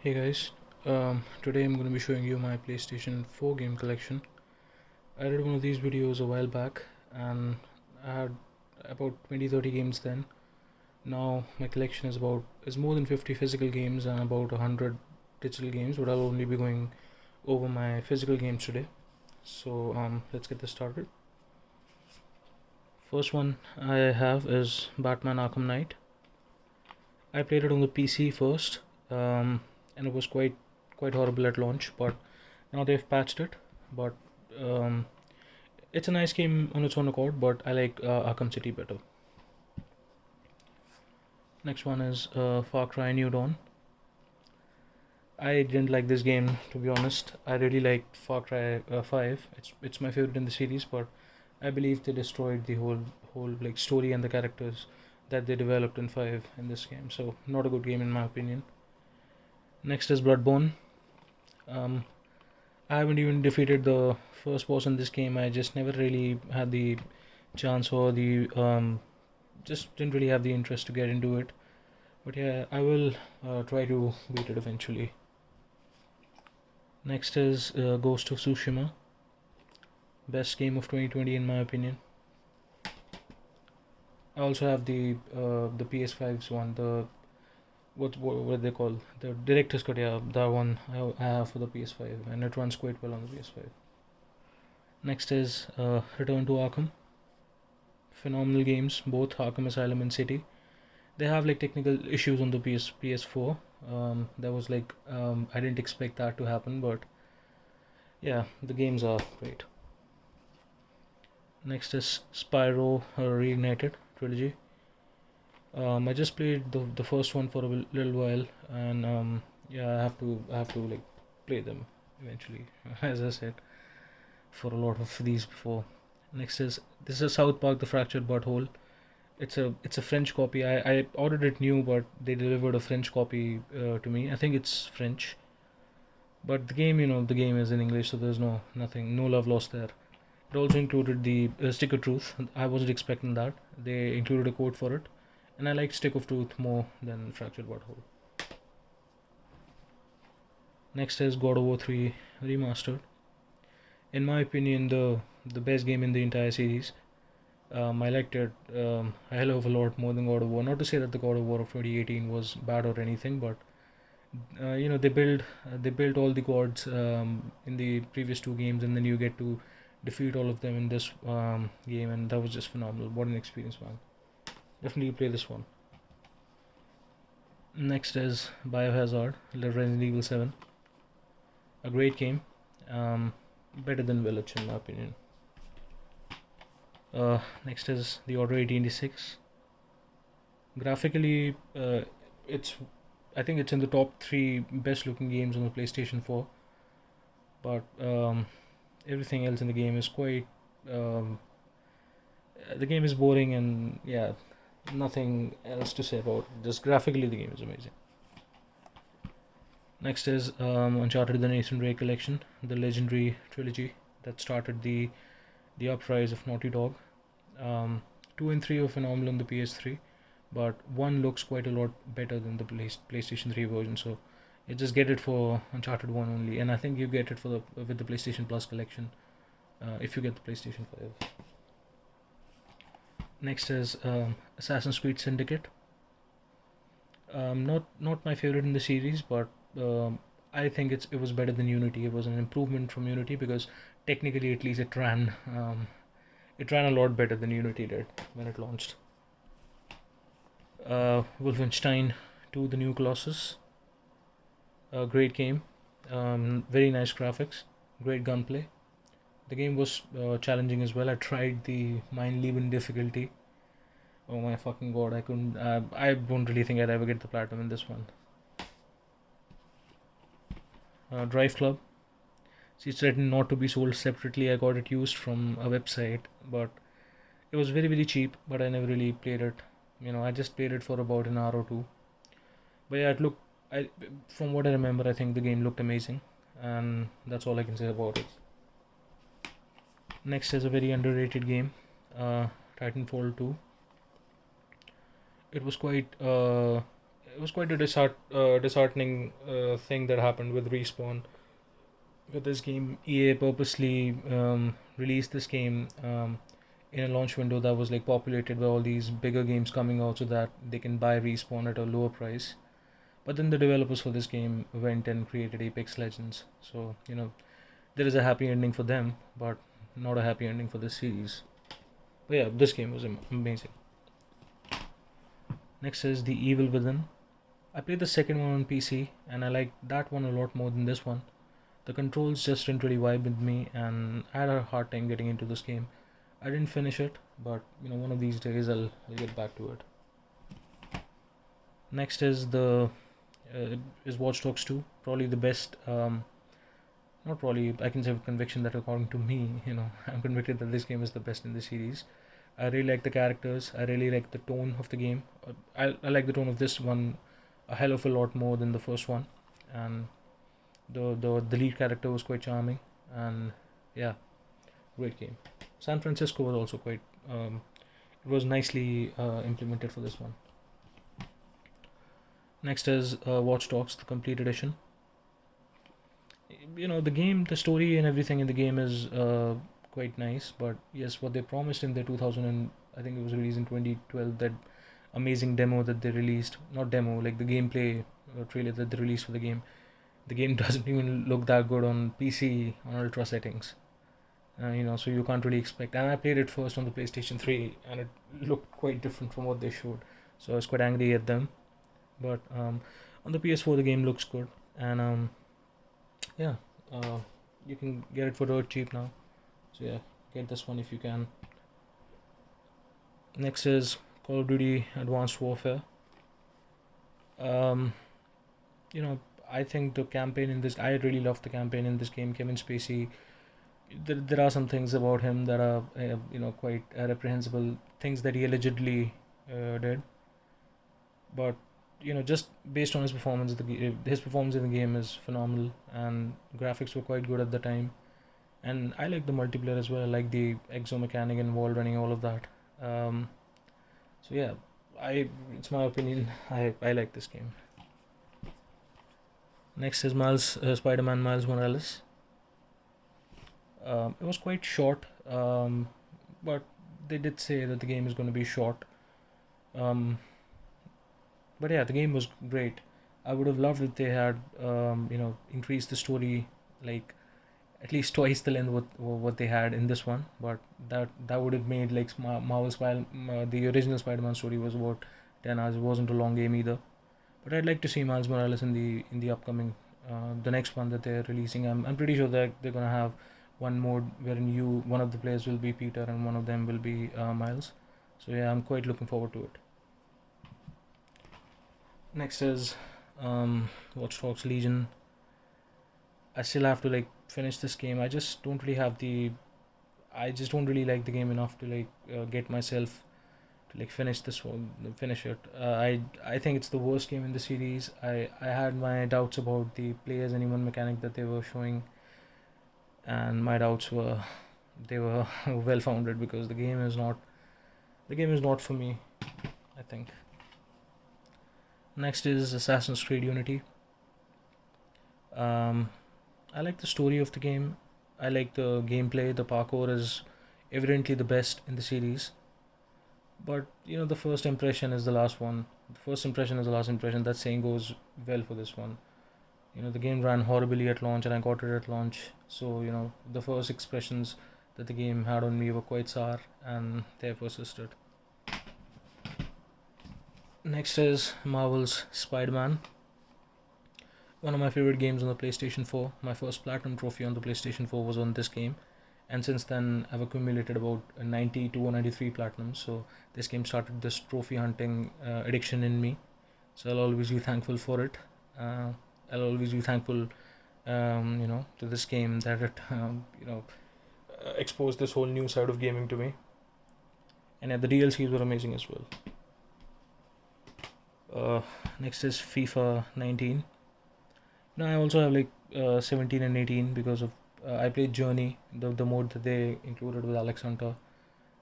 Hey guys, today I'm going to be showing you my PlayStation 4 game collection. I did one of these videos a while back and I had about 20-30 games then. Now my collection is more than 50 physical games and about 100 digital games, but I'll only be going over my physical games today. So let's get this started. First one I have is Batman Arkham Knight. I played it on the PC first, and it was quite horrible at launch, but now they've patched it. But um, it's a nice game on its own accord, but I like Arkham City better. Next one is Far Cry New Dawn. I didn't like this game, to be honest. I really liked Far Cry 5. It's my favorite in the series, but I believe they destroyed the whole like story and the characters that they developed in 5 in this game. So not a good game in my opinion. Next is Bloodborne. Um, I haven't even defeated the first boss in this game. I just never really had the chance or the just didn't really have the interest to get into it. But yeah, I will try to beat it eventually. Next is Ghost of Tsushima, best game of 2020 in my opinion. I also have the PS5's one, the what they call the director's cut. Yeah, that one I have for the PS5, and it runs quite well on the PS5. Next is Return to Arkham. Phenomenal games, both Arkham Asylum and City. They have like technical issues on the PS4. That was like I didn't expect that to happen, but yeah, the games are great. Next is Spyro Reignited trilogy. I just played the first one for a little while, and yeah, I have to like play them eventually. As I said, for a lot of these before. Next is this is South Park: The Fractured Butthole. It's a French copy. I ordered it new, but they delivered a French copy to me. I think it's French, but the game is in English, so there's no love lost there. It also included the Stick of Truth. I wasn't expecting that. They included a code for it, and I like Stick of Truth more than Fractured Butthole. Next is God of War 3 Remastered. In my opinion, the best game in the entire series. I liked it a hell of a lot more than God of War. Not to say that the God of War of 2018 was bad or anything, but they built all the gods in the previous two games, and then you get to defeat all of them in this game, and that was just phenomenal. What an experience, man! Definitely play this one. Next is Biohazard, Resident Evil 7. A great game, better than Village in my opinion. Next is the Order 1886. Graphically, it's I think it's in the top three best looking games on the PlayStation 4. But everything else in the game is quite. The game is boring, and yeah, nothing else to say about it. Just graphically, the game is amazing. Next is Uncharted: The Nathan Drake Collection, the legendary trilogy that started the uprise of Naughty Dog. 2 and 3 are phenomenal on the PS3, but 1 looks quite a lot better than the PlayStation 3 version. So you just get it for Uncharted 1 only, and I think you get it for with the PlayStation Plus collection if you get the PlayStation 5. Next is Assassin's Creed Syndicate. Not my favorite in the series, but I think it was better than Unity. It was an improvement from Unity because technically, at least, it ran a lot better than Unity did when it launched. Wolfenstein 2: The New Colossus. A great game. Very nice graphics. Great gunplay. The game was challenging as well. I tried the Mein Leben difficulty. Oh my fucking god! I couldn't. I don't really think I'd ever get the platinum in this one. Drive Club. See, it's written not to be sold separately. I got it used from a website, but it was very very cheap. But I never really played it. I just played it for about an hour or two. But yeah, it looked. From what I remember, I think the game looked amazing, and that's all I can say about it. Next is a very underrated game, Titanfall 2. It was quite it was quite a disheartening thing that happened with Respawn with this game. EA purposely released this game in a launch window that was like populated by all these bigger games coming out so that they can buy Respawn at a lower price. But then the developers for this game went and created Apex Legends. So, there is a happy ending for them, but not a happy ending for this series. But yeah, this game was amazing. Next is The Evil Within. I played the second one on PC and I liked that one a lot more than this one. The controls just didn't really vibe with me and I had a hard time getting into this game. I didn't finish it, but one of these days I'll get back to it. Next is is Watch Dogs 2, probably the best. Not probably, I can say with conviction that according to me, I'm convicted that this game is the best in the series. I really like the characters. I really like the tone of the game. I like the tone of this one a hell of a lot more than the first one, and the lead character was quite charming, and yeah, great game. San Francisco was also quite. It was nicely implemented for this one. Next is Watch Dogs, the complete edition. The story and everything in the game is quite nice, but yes, what they promised in their 2000 and I think it was released in 2012, that amazing demo that they released, not demo, like the gameplay trailer that they released for the game. The game doesn't even look that good on PC on ultra settings. So you can't really expect. And I played it first on the PlayStation 3, and it looked quite different from what they showed. So I was quite angry at them. But on the PS4, the game looks good, and yeah, you can get it for dirt cheap now. So yeah, get this one if you can. Next is Call of Duty Advanced Warfare. I think the campaign in this, I really love the campaign in this game. Kevin Spacey, there are some things about him that are quite reprehensible, things that he allegedly did, but just based on his performance, his performance in the game is phenomenal, and graphics were quite good at the time. And I like the multiplayer as well. I like the exo mechanic and wall running, all of that. So yeah, it's my opinion. I like this game. Next is Spider-Man Miles Morales. It was quite short, but they did say that the game is going to be short. But yeah, the game was great. I would have loved if they had, increased the story like at least twice the length what they had in this one. But that would have made like the original Spider-Man story was about 10 hours. It wasn't a long game either. But I'd like to see Miles Morales in the upcoming, the next one that they're releasing. I'm pretty sure that they're gonna have one mode wherein one of the players will be Peter and one of them will be Miles. So yeah, I'm quite looking forward to it. Next is Watch Dogs Legion. I still have to like finish this game. I just don't really like the game enough to get myself to finish it. I think it's the worst game in the series. I had my doubts about the players anyone mechanic that they were showing, and my doubts were well founded, because the game is not for me, I think. Next is Assassin's Creed Unity. I like the story of the game. I like the gameplay. The parkour is evidently the best in the series. But the first impression is the last one. The first impression is the last impression. That saying goes well for this one. The game ran horribly at launch, and I got it at launch. So the first expressions that the game had on me were quite sour, and they persisted. Next is Marvel's Spider-Man. One of my favorite games on the PlayStation 4. My first platinum trophy on the PlayStation 4 was on this game, and since then I've accumulated about 92 or 93 platinums. So this game started this trophy hunting addiction in me. So I'll always be thankful for it. I'll always be thankful, to this game, that it exposed this whole new side of gaming to me. And the DLCs were amazing as well. Next is FIFA 19. I also have 17 and 18 because of I played Journey, the mode that they included with Alex Hunter,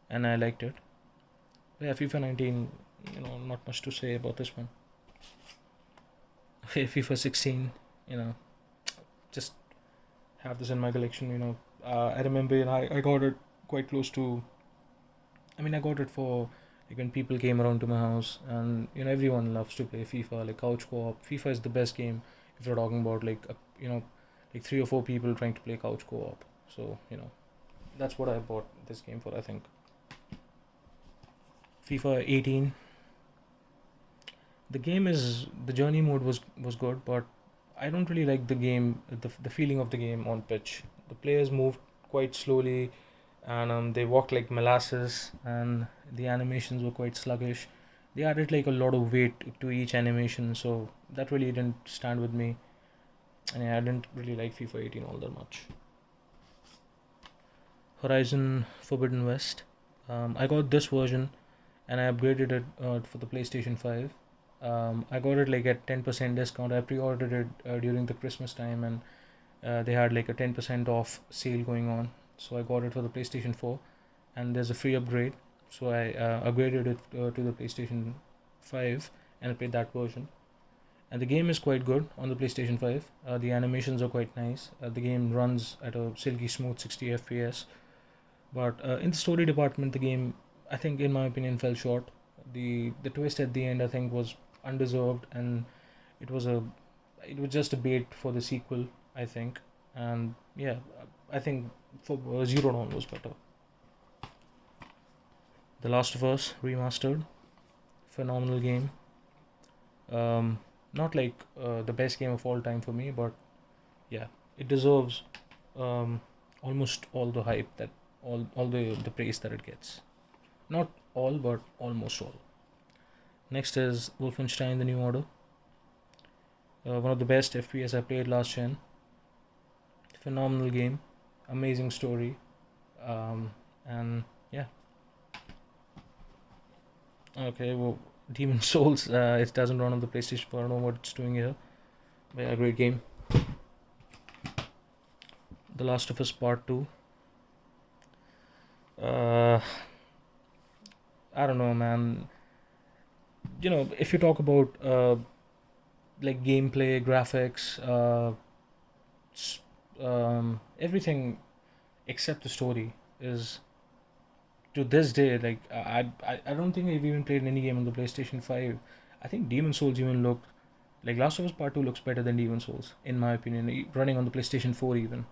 and I liked it. But yeah, FIFA 19, not much to say about this one. FIFA 16. You know, just have this in my collection. I remember I got it quite close to. I mean, I got it for like when people came around to my house, and everyone loves to play FIFA, like couch co-op. FIFA is the best game if you're talking about like like 3 or 4 people trying to play couch co-op. So that's what I bought this game for. I think FIFA 18. The journey mode was good, but I don't really like the game, the feeling of the game on pitch. The players moved quite slowly, and they walked like molasses, and the animations were quite sluggish. They added like a lot of weight to each animation, so that really didn't stand with me, and I didn't really like FIFA 18 all that much. Horizon Forbidden West. I got this version, and I upgraded it for the PlayStation 5. I got it like at 10% discount. I pre-ordered it during the Christmas time, and they had like a 10% off sale going on. So I got it for the PlayStation 4, and there's a free upgrade. So I upgraded it to the PlayStation 5, and I played that version. And the game is quite good on the PlayStation 5. The animations are quite nice. The game runs at a silky smooth 60 FPS. But in the story department, the game, I think, in my opinion, fell short. The twist at the end, I think, was undeserved, and it was a it was just a bait for the sequel, I think. And yeah, I think for Zero Dawn was better. The Last of Us remastered, phenomenal game. Not like the best game of all time for me, but yeah, it deserves um, almost all the hype that all the praise that it gets. Not all, but almost all. Next is Wolfenstein: The New Order. One of the best FPS I played last gen. Phenomenal game, amazing story, and yeah. Okay, well, Demon Souls. It doesn't run on the PlayStation 4. I don't know what it's doing here. But yeah, great game. The Last of Us Part 2. I don't know, man. If you talk about like gameplay, graphics, everything except the story is, to this day, like I don't think I've even played any game on the PlayStation 5. I think Demon Souls even looked like Last of Us Part 2 looks better than Demon Souls, in my opinion, running on the PlayStation 4 even.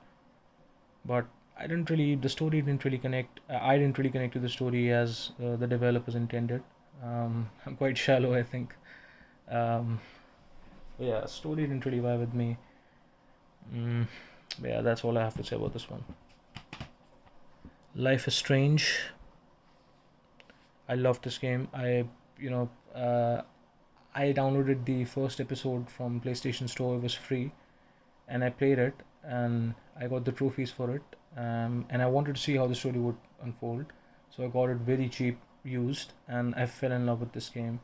But the story didn't really connect. I didn't really connect to the story as the developers intended. I'm quite shallow, I think. Um, but yeah, story didn't really vibe with me. But yeah, that's all I have to say about this one. Life is Strange. I love this game. I downloaded the first episode from PlayStation Store. It was free, and I played it, and I got the trophies for it. And I wanted to see how the story would unfold, so I got it very cheap, used, and I fell in love with this game.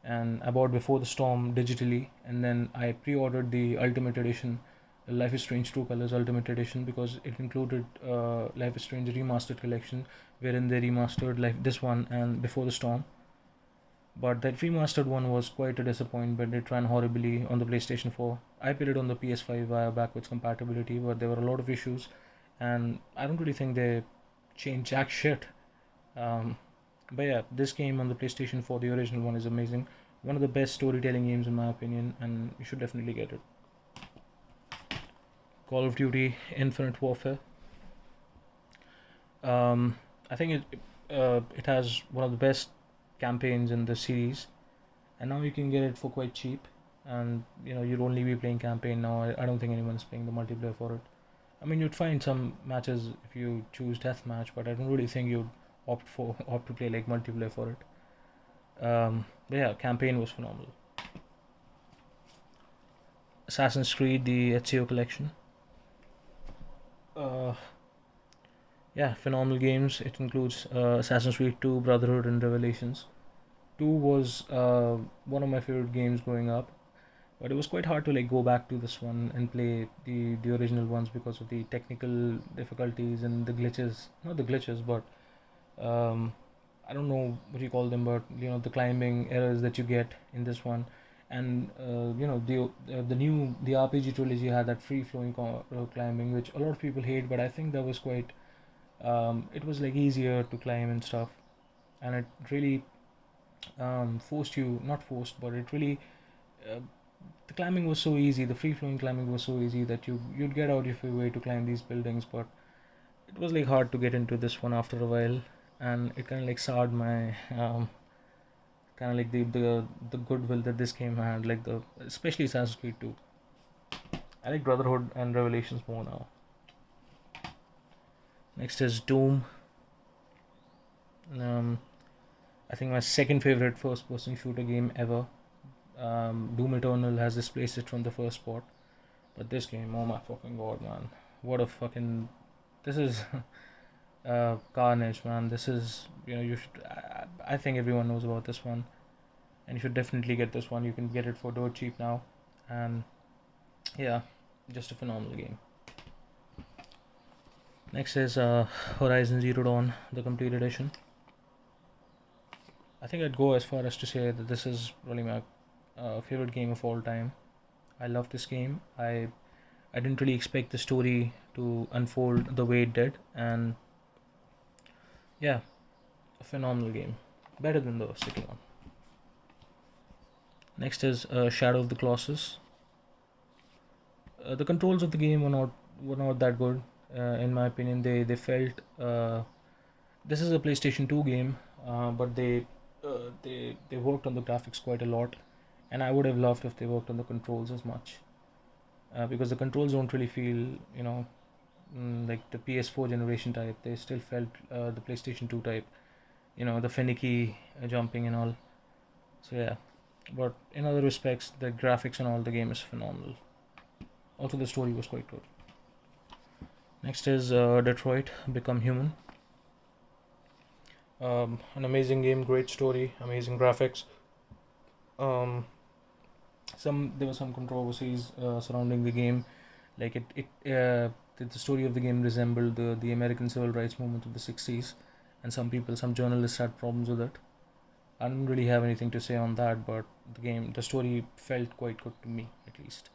And I bought Before the Storm digitally, and then I pre-ordered the Ultimate Edition, Life is Strange True Colors Ultimate Edition, because it included Life is Strange Remastered Collection, wherein they remastered this one and Before the Storm. But that remastered one was quite a disappointment. It ran horribly on the PlayStation 4. I played it on the PS5 via backwards compatibility, but there were a lot of issues, and I don't really think they changed jack shit. Um, but yeah, this game on the PlayStation 4, the original one, is amazing. One of the best storytelling games in my opinion, and you should definitely get it. Call of Duty Infinite Warfare. I think it has one of the best campaigns in the series, and now you can get it for quite cheap. And you'd only be playing campaign now. I don't think anyone's playing the multiplayer for it. I mean, you'd find some matches if you choose deathmatch, but I don't really think you'd opt to play like multiplayer for it. But yeah, campaign was phenomenal. Assassin's Creed, the Ezio collection. Uh, yeah, phenomenal games. It includes Assassin's Creed 2, Brotherhood, and Revelations. 2 was one of my favorite games growing up, but it was quite hard to like go back to this one and play the original ones because of the technical difficulties and the glitches. Not the glitches, but I don't know what you call them, but the climbing errors that you get in this one. And the RPG trilogy had that free flowing climbing, which a lot of people hate, but I think that was quite it was like easier to climb and stuff, and it really forced you, not forced, but it really uh, the climbing was so easy, the free flowing climbing was so easy that you'd get out of your way to climb these buildings. But it was like hard to get into this one after a while, and it kind of like soured my kind of like the goodwill that this game had, like the especially Assassin's Creed 2. I like Brotherhood and Revelations more now. Next is Doom. um, I think my second favorite first person shooter game ever. Doom Eternal has displaced it from the first spot, but this game, oh my fucking god, man, what a fucking, this is carnage, man. This is, you should, I think everyone knows about this one, and you should definitely get this one. You can get it for dirt cheap now, and yeah, just a phenomenal game. Next is Horizon Zero Dawn, the complete edition. I think I'd go as far as to say that this is really my favorite game of all time. I love this game. I didn't really expect the story to unfold the way it did, and yeah, a phenomenal game, better than the second one. Next is Shadow of the Colossus. The controls of the game were not that good, in my opinion. They felt this is a PlayStation 2 game, but they worked on the graphics quite a lot, and I would have loved if they worked on the controls as much, because the controls don't really feel, like the PS4 generation type. They still felt the PlayStation 2 type, the finicky jumping and all. So yeah, but in other respects, the graphics and all, the game is phenomenal. Also, the story was quite good. Next is Detroit Become Human. An amazing game, great story, amazing graphics. Um, there were some controversies surrounding the game, like the story of the game resembled the American civil rights movement of the 60s, and some journalists had problems with it. I don't really have anything to say on that, but the story felt quite good to me, at least.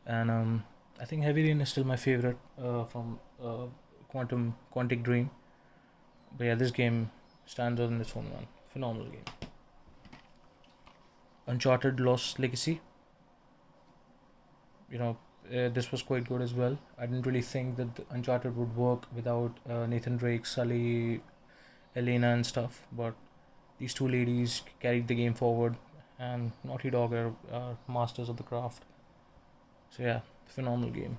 And I think Heavy Rain is still my favorite from Quantic Dream. But yeah, this game stands on its own, man. Phenomenal game. Uncharted Lost Legacy. This was quite good as well. I didn't really think that Uncharted would work without Nathan Drake, Sully, Elena, and stuff. But these two ladies carried the game forward, and Naughty Dog are masters of the craft. So yeah, phenomenal game.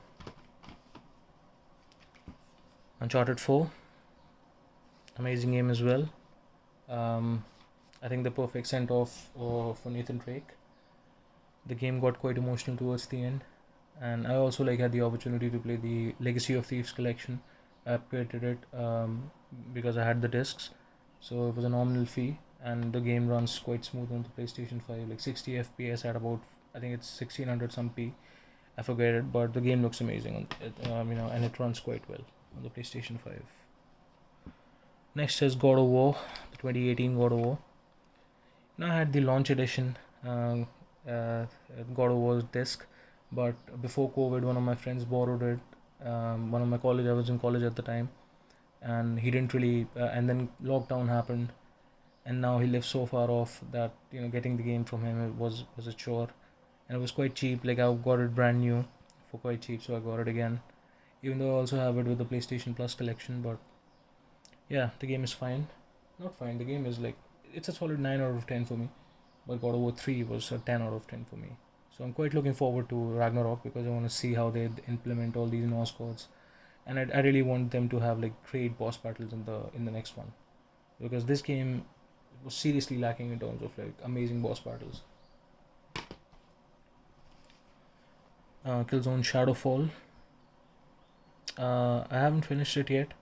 Uncharted 4, amazing game as well. I think the perfect send off for Nathan Drake. The game got quite emotional towards the end, and I also had the opportunity to play the Legacy of Thieves collection. I upgraded it because I had the discs, so it was a nominal fee, and the game runs quite smooth on the PlayStation 5, like 60 FPS at about, I think it's 1600 some p. I forget it, but the game looks amazing on it, and it runs quite well on the PlayStation 5. Next is God of War, the 2018 God of War. Now I had the launch edition God of War disc, but before COVID, one of my friends borrowed it. One of my college, I was in college at the time, and he didn't really. And then lockdown happened, and now he lives so far off that getting the game from him was a chore, and it was quite cheap. Like I got it brand new for quite cheap, so I got it again. Even though I also have it with the PlayStation Plus collection, but yeah, the game is fine. Not fine. The game is it's a solid 9 out of 10 for me. But God of War 3 was a 10 out of 10 for me. So I'm quite looking forward to Ragnarok because I want to see how they implement all these Norse gods, and I really want them to have great boss battles in the next one, because this game was seriously lacking in terms of amazing boss battles. Killzone Shadowfall. I haven't finished it yet.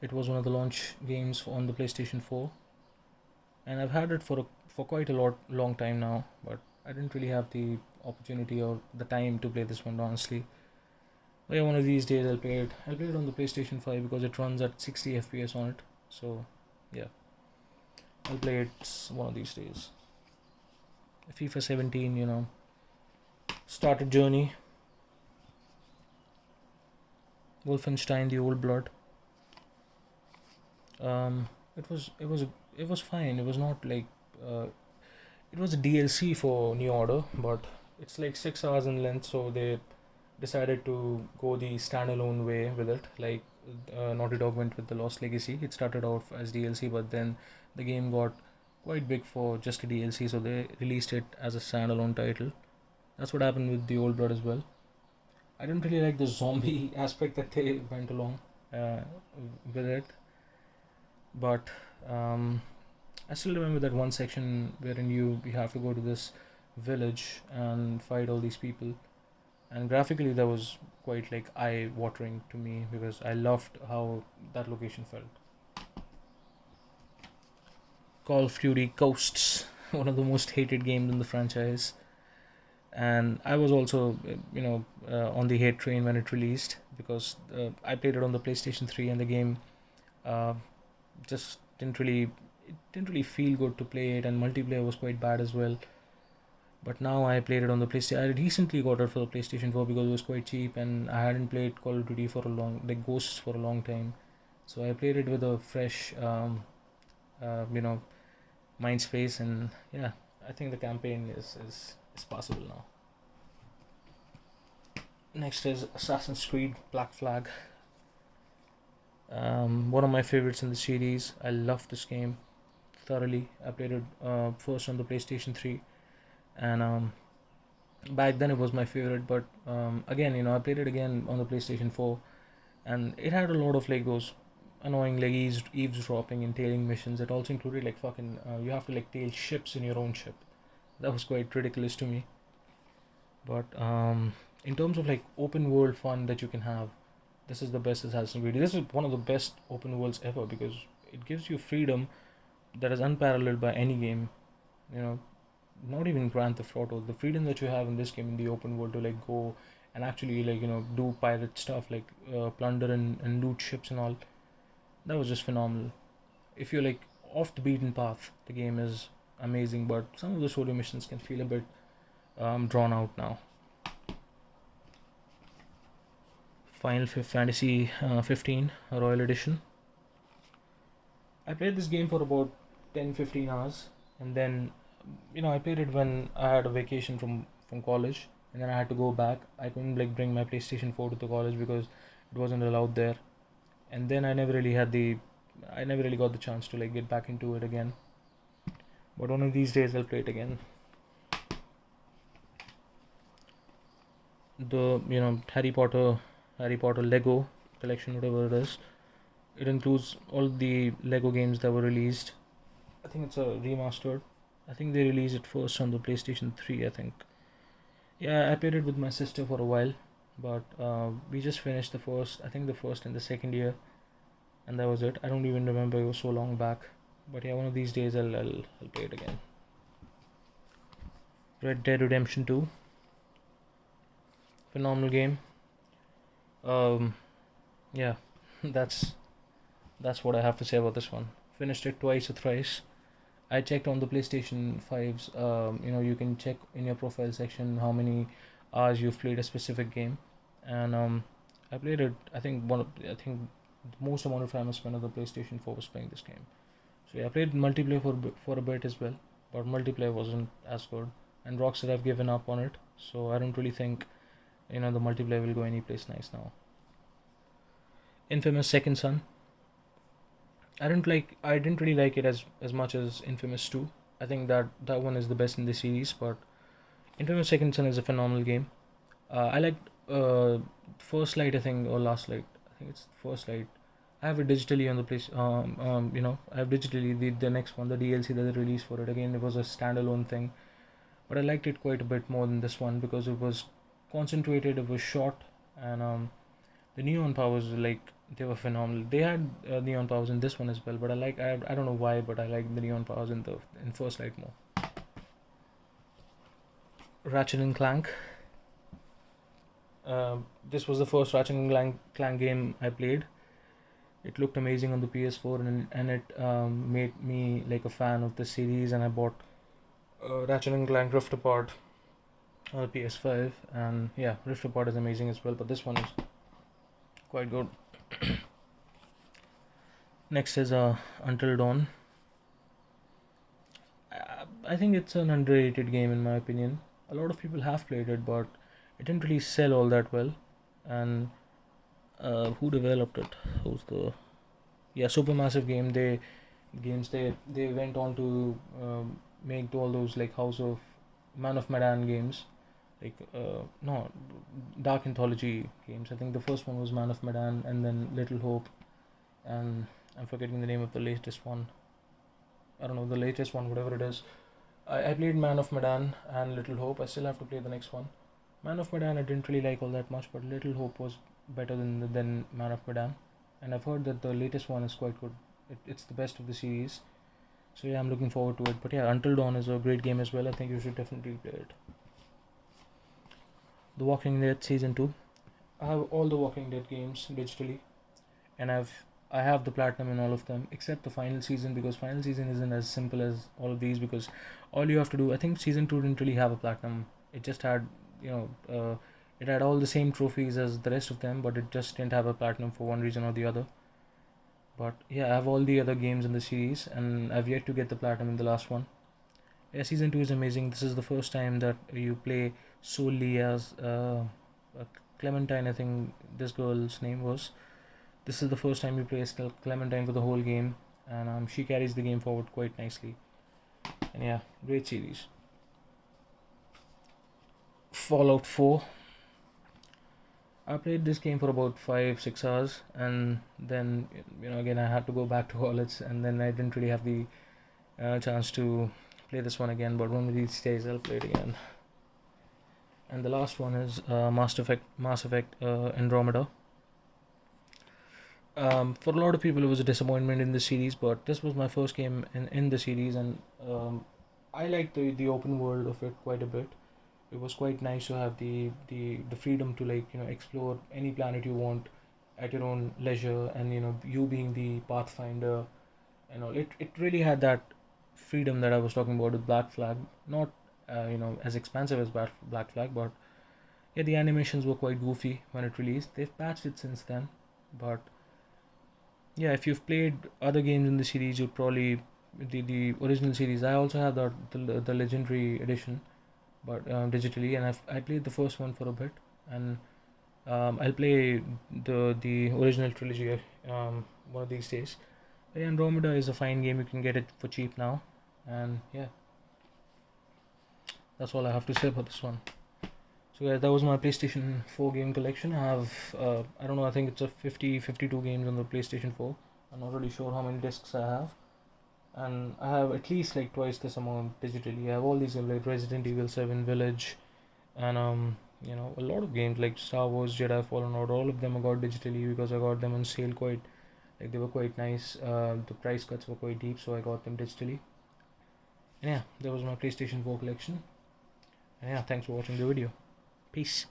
It was one of the launch games on the PlayStation 4, and I've had it for quite a long time now, but I didn't really have the opportunity or the time to play this one, honestly. But yeah, one of these days I'll play it. I'll play it on the PlayStation 5 because it runs at 60 FPS on it. So yeah, I'll play it one of these days. FIFA 17, started journey. Wolfenstein: The Old Blood. Um, it was fine. It was not like uh, it was a DLC for New Order, but it's like 6 hours in length, so they decided to go the standalone way with it. Like Naughty Dog went with the Lost Legacy. It started off as DLC, but then the game got quite big for just a DLC, so they released it as a standalone title. That's what happened with The Old Blood as well. I didn't really like the zombie aspect that they went along uh, with it, but um, I still remember that one section wherein you have to go to this village and fight all these people, and graphically that was quite like eye watering to me because I loved how that location felt. Call of Duty Ghosts, one of the most hated games in the franchise, and I was also on the hate train when it released because I played it on the PlayStation 3 and the game uh, just didn't really feel good to play it, and multiplayer was quite bad as well. But now I played it on the PlayStation. I recently got it for the PlayStation 4 because it was quite cheap, and I hadn't played Call of Duty for a long, like Ghosts, for a long time. So I played it with a fresh, uh, you know, mind space, and yeah, I think the campaign is possible now. Next is Assassin's Creed Black Flag. One of my favorites in the series. I love this game thoroughly. I played it first on the PlayStation 3, and back then it was my favorite. But again, I played it again on the PlayStation 4, and it had a lot of like those annoying like eavesdropping and tailing missions. It also included like fucking you have to like tail ships in your own ship. That was quite ridiculous to me. But in terms of like open world fun that you can have, this is the best Assassin's Creed. This is one of the best open worlds ever because it gives you freedom that is unparalleled by any game. You know, not even Grand Theft Auto. The freedom that you have in this game in the open world to like go and actually like do pirate stuff like plunder and loot ships and all. That was just phenomenal. If you're like off the beaten path, the game is amazing. But some of the solo missions can feel a bit drawn out now. Final Fantasy 15 Royal Edition. I played this game for about 10-15 hours, and then I played it when I had a vacation from college, and then I had to go back. I couldn't like bring my PlayStation 4 to the college because it wasn't allowed there, and then I never really got the chance to like get back into it again. But one of these days I'll play it again. The Harry Potter Lego collection, whatever it is, it includes all the Lego games that were released. I think it's a remastered. I think they released it first on the PlayStation 3, I think. Yeah, I played it with my sister for a while, but we just finished I think the first and the second year, and that was it. I don't even remember, it was so long back. But yeah, one of these days I'll play it again. Red Dead Redemption 2, phenomenal game. Um, yeah, that's what I have to say about this one. Finished it twice or thrice. I checked on the PlayStation 5's. You can check in your profile section how many hours you've played a specific game, and I played it. I think the most amount of time I spent on the PlayStation 4 was playing this game. So yeah, I played multiplayer for a bit as well, but multiplayer wasn't as good, and Rockstar have given up on it. So I don't really think the multiplayer will go any place nice now. Infamous Second Son. I didn't really like it as much as Infamous 2. I think that one is the best in the series, but Infamous Second Son is a phenomenal game. I liked First Light, I think, or Last Light. I think it's First Light. I have it digitally on the place. I have digitally the next one, the DLC that they released for it. Again, it was a standalone thing, but I liked it quite a bit more than this one because it was concentrated. It was short, and the neon powers like they were phenomenal. They had neon powers in this one as well, but I don't know why, but I like the neon powers in First Light more. Ratchet and Clank. This was the first Ratchet and Clank game I played. It looked amazing on the PS4, and it made me like a fan of the series, and I bought Ratchet and Clank Rift Apart on the PS5, and yeah, Rift Apart is amazing as well, but this one is quite good. Next is Until Dawn. I think it's an underrated game in my opinion. A lot of people have played it, but it didn't really sell all that well. And who developed it? Who's the Supermassive game? They went on to make all those like House of Man of Medan games, like no, Dark Anthology games. I think the first one was Man of Medan, and then Little Hope, and I'm forgetting the name of the latest one. I don't know the latest one, whatever it is. I played Man of Medan and Little Hope. I still have to play the next one. Man of Medan I didn't really like all that much, but Little Hope was better than Man of Medan, and I've heard that the latest one is quite good. It's the best of the series, so yeah, I'm looking forward to it. But yeah, Until Dawn is a great game as well. I think you should definitely play it. The Walking Dead Season 2. I have all the Walking Dead games digitally, and I have the platinum in all of them except the final season, because final season isn't as simple as all of these, because all you have to do, I think season 2 didn't really have a platinum. It just had, it had all the same trophies as the rest of them, but it just didn't have a platinum for one reason or the other. But yeah, I have all the other games in the series, and I've yet to get the platinum in the last one. Yeah, season 2 is amazing. This is the first time that you play solely as Clementine, I think this girl's name was. This is the first time you play as Clementine for the whole game, and she carries the game forward quite nicely. And yeah, great series. Fallout 4. I played this game for about 5-6 hours, and then again I had to go back to college, and then I didn't really have the chance to play this one again. But one of these days I'll play it again. And the last one is Mass Effect Andromeda. For a lot of people, it was a disappointment in the series, but this was my first game in the series, and I liked the open world of it quite a bit. It was quite nice to have the freedom to explore any planet you want at your own leisure, and you being the pathfinder and all. It really had that freedom that I was talking about with Black Flag. Not as expansive as Black Flag, but yeah, the animations were quite goofy when it released. They've patched it since then, but yeah, if you've played other games in the series, you'd probably the original series. I also have the legendary edition, but digitally, and I played the first one for a bit, and I'll play the original trilogy one of these days. But yeah, Andromeda is a fine game. You can get it for cheap now, and yeah, that's all I have to say about this one. So guys, that was my PlayStation 4 game collection. I have, I don't know, I think it's a 52 games on the PlayStation 4. I'm not really sure how many discs I have. And I have at least like twice this amount digitally. I have all these games like Resident Evil 7 Village, and a lot of games like Star Wars Jedi Fallen Order. All of them I got digitally because I got them on sale quite, like they were quite nice. The price cuts were quite deep, so I got them digitally. And yeah, that was my PlayStation 4 collection. And yeah, thanks for watching the video. Peace.